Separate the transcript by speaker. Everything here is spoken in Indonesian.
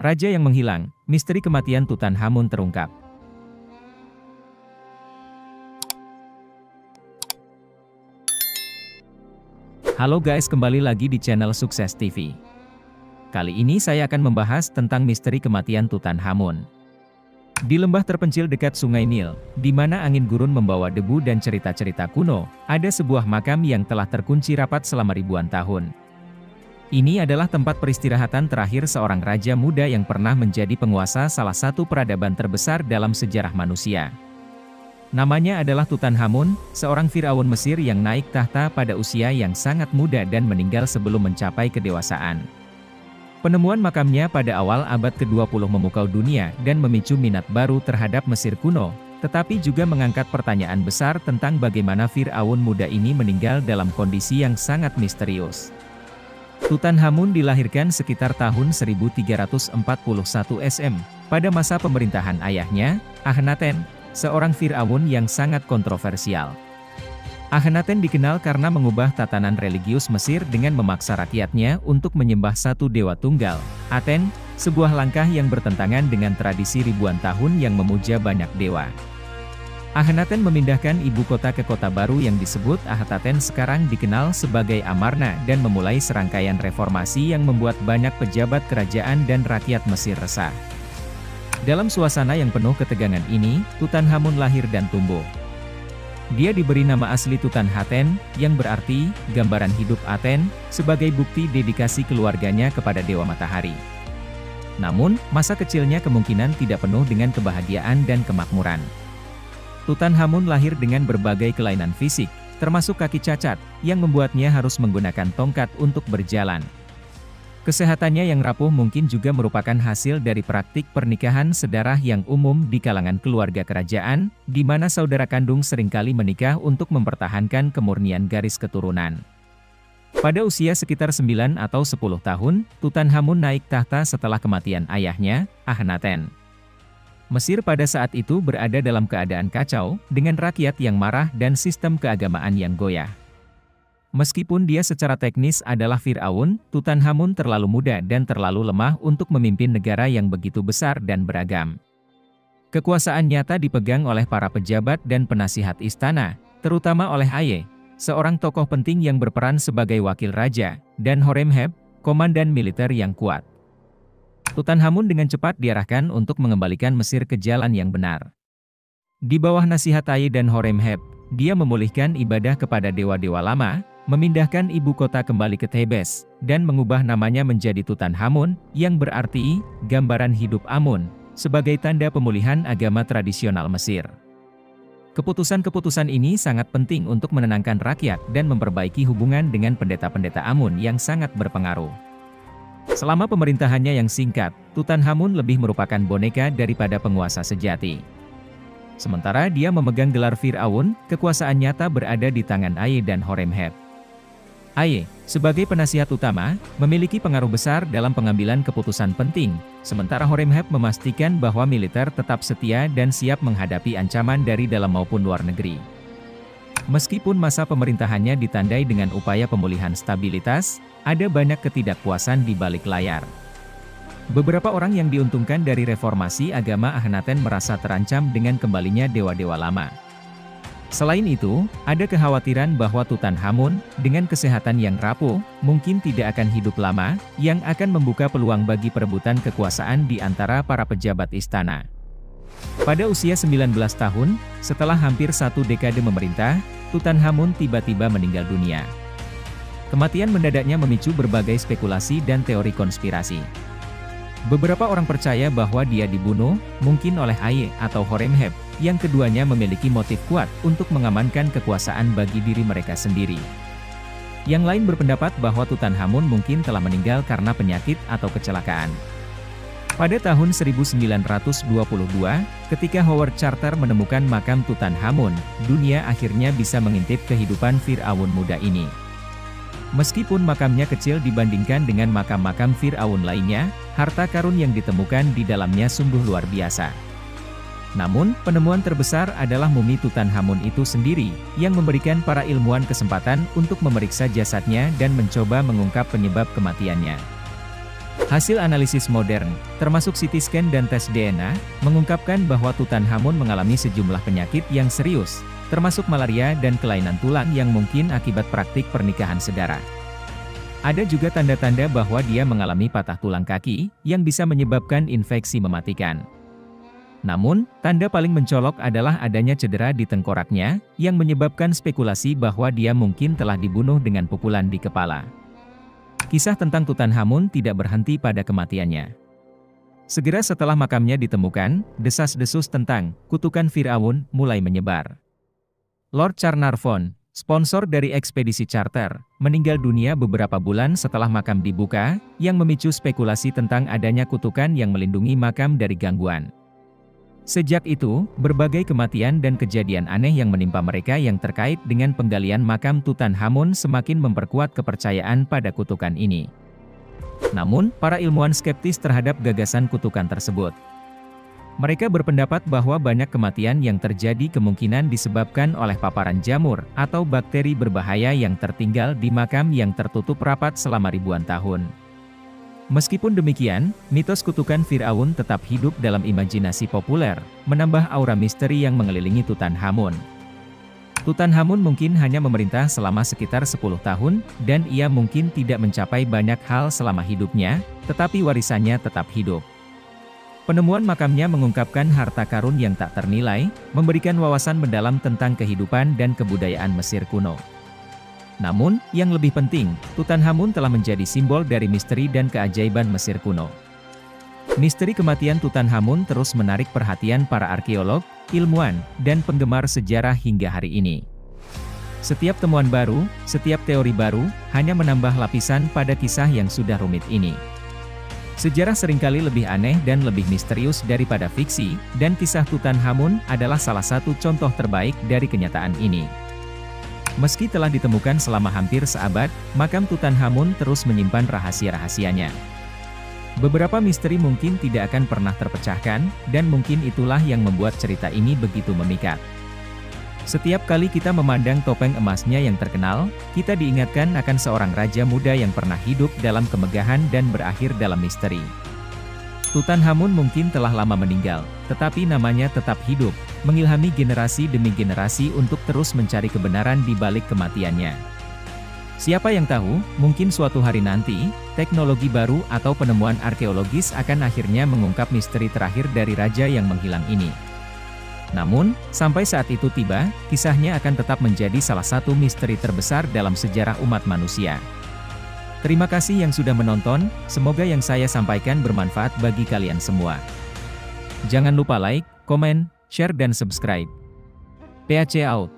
Speaker 1: Raja yang menghilang, misteri kematian Tutankhamun terungkap. Halo guys, kembali lagi di channel Sukses TV. Kali ini saya akan membahas tentang misteri kematian Tutankhamun. Di lembah terpencil dekat Sungai Nil, di mana angin gurun membawa debu dan cerita-cerita kuno, ada sebuah makam yang telah terkunci rapat selama ribuan tahun. Ini adalah tempat peristirahatan terakhir seorang raja muda yang pernah menjadi penguasa salah satu peradaban terbesar dalam sejarah manusia. Namanya adalah Tutankhamun, seorang Firaun Mesir yang naik tahta pada usia yang sangat muda dan meninggal sebelum mencapai kedewasaan. Penemuan makamnya pada awal abad ke-20 memukau dunia dan memicu minat baru terhadap Mesir kuno, tetapi juga mengangkat pertanyaan besar tentang bagaimana Firaun muda ini meninggal dalam kondisi yang sangat misterius. Tutankhamun dilahirkan sekitar tahun 1341 SM, pada masa pemerintahan ayahnya, Akhenaten, seorang Firaun yang sangat kontroversial. Akhenaten dikenal karena mengubah tatanan religius Mesir dengan memaksa rakyatnya untuk menyembah satu dewa tunggal, Aten, sebuah langkah yang bertentangan dengan tradisi ribuan tahun yang memuja banyak dewa. Akhenaten memindahkan ibu kota ke kota baru yang disebut Ahetaten, sekarang dikenal sebagai Amarna, dan memulai serangkaian reformasi yang membuat banyak pejabat kerajaan dan rakyat Mesir resah. Dalam suasana yang penuh ketegangan ini, Tutankhamun lahir dan tumbuh. Dia diberi nama asli Tutanhaten, yang berarti gambaran hidup Aten, sebagai bukti dedikasi keluarganya kepada Dewa Matahari. Namun, masa kecilnya kemungkinan tidak penuh dengan kebahagiaan dan kemakmuran. Tutankhamun lahir dengan berbagai kelainan fisik, termasuk kaki cacat, yang membuatnya harus menggunakan tongkat untuk berjalan. Kesehatannya yang rapuh mungkin juga merupakan hasil dari praktik pernikahan sedarah yang umum di kalangan keluarga kerajaan, di mana saudara kandung seringkali menikah untuk mempertahankan kemurnian garis keturunan. Pada usia sekitar 9 atau 10 tahun, Tutankhamun naik tahta setelah kematian ayahnya, Akhenaten. Mesir pada saat itu berada dalam keadaan kacau, dengan rakyat yang marah dan sistem keagamaan yang goyah. Meskipun dia secara teknis adalah Firaun, Tutankhamun terlalu muda dan terlalu lemah untuk memimpin negara yang begitu besar dan beragam. Kekuasaan nyata dipegang oleh para pejabat dan penasihat istana, terutama oleh Aye, seorang tokoh penting yang berperan sebagai wakil raja, dan Horemheb, komandan militer yang kuat. Tutankhamun dengan cepat diarahkan untuk mengembalikan Mesir ke jalan yang benar. Di bawah nasihat Aye dan Horemheb, dia memulihkan ibadah kepada dewa-dewa lama, memindahkan ibu kota kembali ke Thebes, dan mengubah namanya menjadi Tutankhamun, yang berarti gambaran hidup Amun, sebagai tanda pemulihan agama tradisional Mesir. Keputusan-keputusan ini sangat penting untuk menenangkan rakyat dan memperbaiki hubungan dengan pendeta-pendeta Amun yang sangat berpengaruh. Selama pemerintahannya yang singkat, Tutankhamun lebih merupakan boneka daripada penguasa sejati. Sementara dia memegang gelar Firaun, kekuasaan nyata berada di tangan Aye dan Horemheb. Aye, sebagai penasihat utama, memiliki pengaruh besar dalam pengambilan keputusan penting, sementara Horemheb memastikan bahwa militer tetap setia dan siap menghadapi ancaman dari dalam maupun luar negeri. Meskipun masa pemerintahannya ditandai dengan upaya pemulihan stabilitas, ada banyak ketidakpuasan di balik layar. Beberapa orang yang diuntungkan dari reformasi agama Akhenaten merasa terancam dengan kembalinya dewa-dewa lama. Selain itu, ada kekhawatiran bahwa Tutankhamun, dengan kesehatan yang rapuh, mungkin tidak akan hidup lama, yang akan membuka peluang bagi perebutan kekuasaan di antara para pejabat istana. Pada usia 19 tahun, setelah hampir satu dekade memerintah, Tutankhamun tiba-tiba meninggal dunia. Kematian mendadaknya memicu berbagai spekulasi dan teori konspirasi. Beberapa orang percaya bahwa dia dibunuh, mungkin oleh Aye atau Horemheb, yang keduanya memiliki motif kuat untuk mengamankan kekuasaan bagi diri mereka sendiri. Yang lain berpendapat bahwa Tutankhamun mungkin telah meninggal karena penyakit atau kecelakaan. Pada tahun 1922, ketika Howard Carter menemukan makam Tutankhamun, dunia akhirnya bisa mengintip kehidupan Firaun muda ini. Meskipun makamnya kecil dibandingkan dengan makam-makam Firaun lainnya, harta karun yang ditemukan di dalamnya sungguh luar biasa. Namun, penemuan terbesar adalah mumi Tutankhamun itu sendiri, yang memberikan para ilmuwan kesempatan untuk memeriksa jasadnya dan mencoba mengungkap penyebab kematiannya. Hasil analisis modern, termasuk CT scan dan tes DNA, mengungkapkan bahwa Tutankhamun mengalami sejumlah penyakit yang serius, termasuk malaria dan kelainan tulang yang mungkin akibat praktik pernikahan sedara. Ada juga tanda-tanda bahwa dia mengalami patah tulang kaki, yang bisa menyebabkan infeksi mematikan. Namun, tanda paling mencolok adalah adanya cedera di tengkoraknya, yang menyebabkan spekulasi bahwa dia mungkin telah dibunuh dengan pukulan di kepala. Kisah tentang Tutankhamun tidak berhenti pada kematiannya. Segera setelah makamnya ditemukan, desas-desus tentang kutukan Firaun mulai menyebar. Lord Carnarvon, sponsor dari ekspedisi charter, meninggal dunia beberapa bulan setelah makam dibuka, yang memicu spekulasi tentang adanya kutukan yang melindungi makam dari gangguan. Sejak itu, berbagai kematian dan kejadian aneh yang menimpa mereka yang terkait dengan penggalian makam Tutankhamun semakin memperkuat kepercayaan pada kutukan ini. Namun, para ilmuwan skeptis terhadap gagasan kutukan tersebut. Mereka berpendapat bahwa banyak kematian yang terjadi kemungkinan disebabkan oleh paparan jamur atau bakteri berbahaya yang tertinggal di makam yang tertutup rapat selama ribuan tahun. Meskipun demikian, mitos kutukan Firaun tetap hidup dalam imajinasi populer, menambah aura misteri yang mengelilingi Tutankhamun. Tutankhamun mungkin hanya memerintah selama sekitar 10 tahun, dan ia mungkin tidak mencapai banyak hal selama hidupnya, tetapi warisannya tetap hidup. Penemuan makamnya mengungkapkan harta karun yang tak ternilai, memberikan wawasan mendalam tentang kehidupan dan kebudayaan Mesir kuno. Namun, yang lebih penting, Tutankhamun telah menjadi simbol dari misteri dan keajaiban Mesir kuno. Misteri kematian Tutankhamun terus menarik perhatian para arkeolog, ilmuwan, dan penggemar sejarah hingga hari ini. Setiap temuan baru, setiap teori baru, hanya menambah lapisan pada kisah yang sudah rumit ini. Sejarah seringkali lebih aneh dan lebih misterius daripada fiksi, dan kisah Tutankhamun adalah salah satu contoh terbaik dari kenyataan ini. Meski telah ditemukan selama hampir seabad, makam Tutankhamun terus menyimpan rahasia-rahasianya. Beberapa misteri mungkin tidak akan pernah terpecahkan, dan mungkin itulah yang membuat cerita ini begitu memikat. Setiap kali kita memandang topeng emasnya yang terkenal, kita diingatkan akan seorang raja muda yang pernah hidup dalam kemegahan dan berakhir dalam misteri. Tutankhamun mungkin telah lama meninggal, tetapi namanya tetap hidup, mengilhami generasi demi generasi untuk terus mencari kebenaran di balik kematiannya. Siapa yang tahu, mungkin suatu hari nanti, teknologi baru atau penemuan arkeologis akan akhirnya mengungkap misteri terakhir dari raja yang menghilang ini. Namun, sampai saat itu tiba, kisahnya akan tetap menjadi salah satu misteri terbesar dalam sejarah umat manusia. Terima kasih yang sudah menonton, semoga yang saya sampaikan bermanfaat bagi kalian semua. Jangan lupa like, komen, share dan subscribe. PAC out.